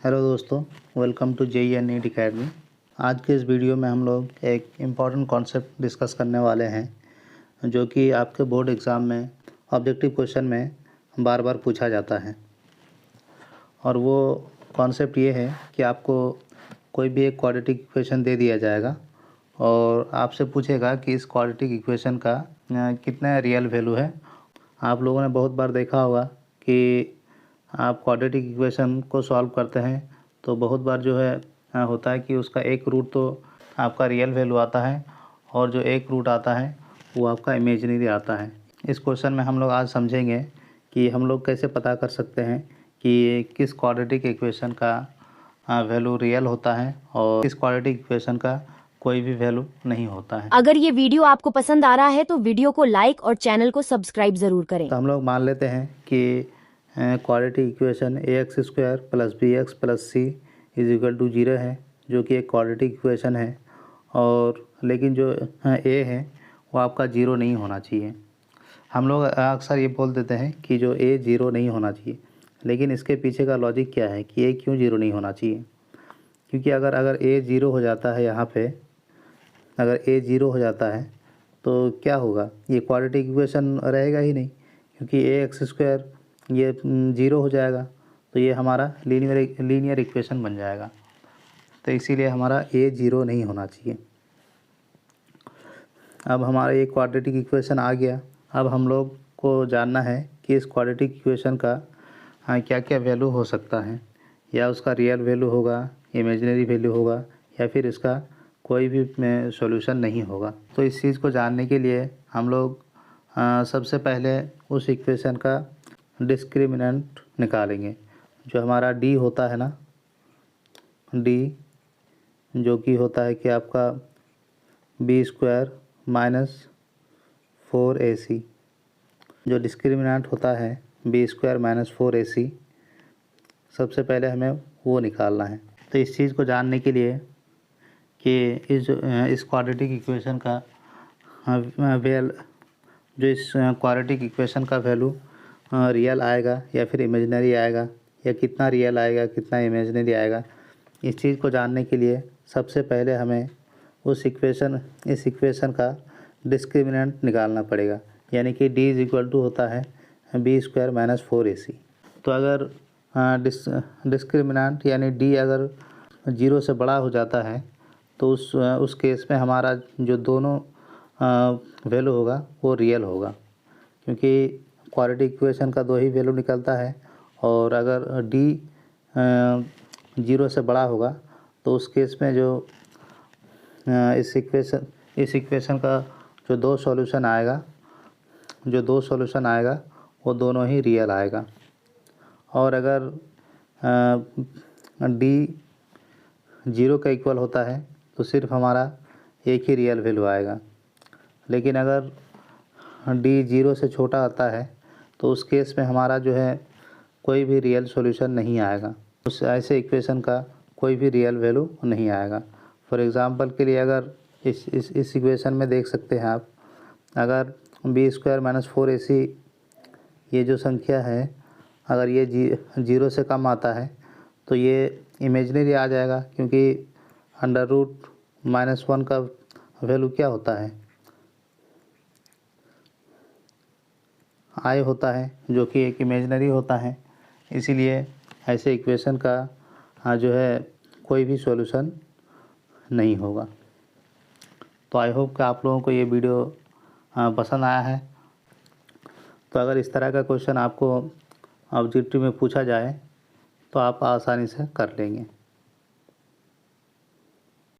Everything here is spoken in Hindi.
हेलो दोस्तों, welcome to JEE NEET academy. आज के इस वीडियो में हम लोग एक इम्पॉर्टेंट कॉन्सेप्ट डिस्कस करने वाले हैं जो कि आपके बोर्ड एग्ज़ाम में ऑब्जेक्टिव क्वेश्चन में बार बार पूछा जाता है। और वो कॉन्सेप्ट ये है कि आपको कोई भी एक क्वाड्रेटिक इक्वेशन दे दिया जाएगा और आपसे पूछेगा कि इस क्वाड्रेटिक इक्वेशन का कितना रियल वैल्यू है। आप लोगों ने बहुत बार देखा होगा कि आप क्वाड्रेटिक इक्वेशन को सॉल्व करते हैं तो बहुत बार जो है होता है कि उसका एक रूट तो आपका रियल वैल्यू आता है और जो एक रूट आता है वो आपका इमेजिनरी आता है। इस क्वेश्चन में हम लोग आज समझेंगे कि हम लोग कैसे पता कर सकते हैं कि किस क्वाड्रेटिक इक्वेशन का वैल्यू रियल होता है और किस क्वाड्रेटिक इक्वेशन का कोई भी वैल्यू नहीं होता है। अगर ये वीडियो आपको पसंद आ रहा है तो वीडियो को लाइक और चैनल को सब्सक्राइब ज़रूर करें। तो हम लोग मान लेते हैं कि quadratic equation ax² + bx + c = 0 है, जो कि एक क्वाड्रेटिक इक्वेशन है। और लेकिन जो a है वो आपका 0 नहीं होना चाहिए। हम लोग अक्सर ये बोल देते हैं कि जो a 0 नहीं होना चाहिए, लेकिन इसके पीछे का लॉजिक क्या है कि a क्यों 0 नहीं होना चाहिए। क्योंकि अगर a 0 हो जाता है, यहाँ पे अगर a 0 हो जाता है तो क्या होगा, ये क्वाड्रेटिक इक्वेशन रहेगा ही नहीं, क्योंकि ax² ये 0 हो जाएगा तो ये हमारा लीनियर इक्वेशन बन जाएगा। तो इसीलिए हमारा a 0 नहीं होना चाहिए। अब हमारा ये क्वाड्रेटिक इक्वेशन आ गया। अब हम लोग को जानना है कि इस क्वाड्रेटिक इक्वेशन का क्या क्या वैल्यू हो सकता है, या उसका रियल वैल्यू होगा, इमेजिनरी वैल्यू होगा, या फिर इसका कोई भी सॉल्यूशन नहीं होगा। तो इस चीज़ को जानने के लिए हम लोग सबसे पहले उस इक्वेशन का डिस्क्रिमिनेंट निकालेंगे। जो हमारा d होता है ना, d जो कि होता है कि आपका b² - 4ac, जो डिस्क्रिमिनेंट होता है b² - 4ac, सबसे पहले हमें वो निकालना है। तो इस चीज़ को जानने के लिए कि इस क्वाड्रेटिक इक्वेशन का इस क्वाड्रेटिक इक्वेशन का वैल्यू रियल आएगा या फिर इमेजिनरी आएगा, या कितना रियल आएगा कितना इमेजिनरी आएगा, इस चीज़ को जानने के लिए सबसे पहले हमें इस इक्वेशन का डिस्क्रिमिनेंट निकालना पड़ेगा। यानी कि d = होता है b² - 4ac। तो अगर डिस्क्रिमिनेंट यानी d अगर 0 से बड़ा हो जाता है तो उस केस में हमारा जो दोनों वैल्यू होगा वो रियल होगा, क्योंकि क्वाड्रेटिक इक्वेशन का दो ही वैल्यू निकलता है। और अगर d 0 से बड़ा होगा तो उस केस में जो इस इक्वेशन का जो दो सॉल्यूशन आएगा वो दोनों ही रियल आएगा। और अगर d 0 का इक्वल होता है तो सिर्फ हमारा एक ही रियल वैल्यू आएगा। लेकिन अगर d 0 से छोटा आता है तो उस केस में हमारा जो है कोई भी रियल सॉल्यूशन नहीं आएगा, उस ऐसे इक्वेशन का कोई भी रियल वैल्यू नहीं आएगा। फॉर एग्ज़ाम्पल के लिए अगर इस इक्वेशन में देख सकते हैं आप, अगर b² - 4ac ये जो संख्या है, अगर ये 0 से कम आता है तो ये इमेजिनरी आ जाएगा, क्योंकि √-1 का वैल्यू क्या होता है, i होता है, जो कि एक इमेजिनरी होता है। इसीलिए ऐसे इक्वेशन का जो है कोई भी सॉल्यूशन नहीं होगा। तो आई होप कि आप लोगों को ये वीडियो पसंद आया है। तो अगर इस तरह का क्वेश्चन आपको ऑब्जेक्टिव में पूछा जाए तो आप आसानी से कर लेंगे।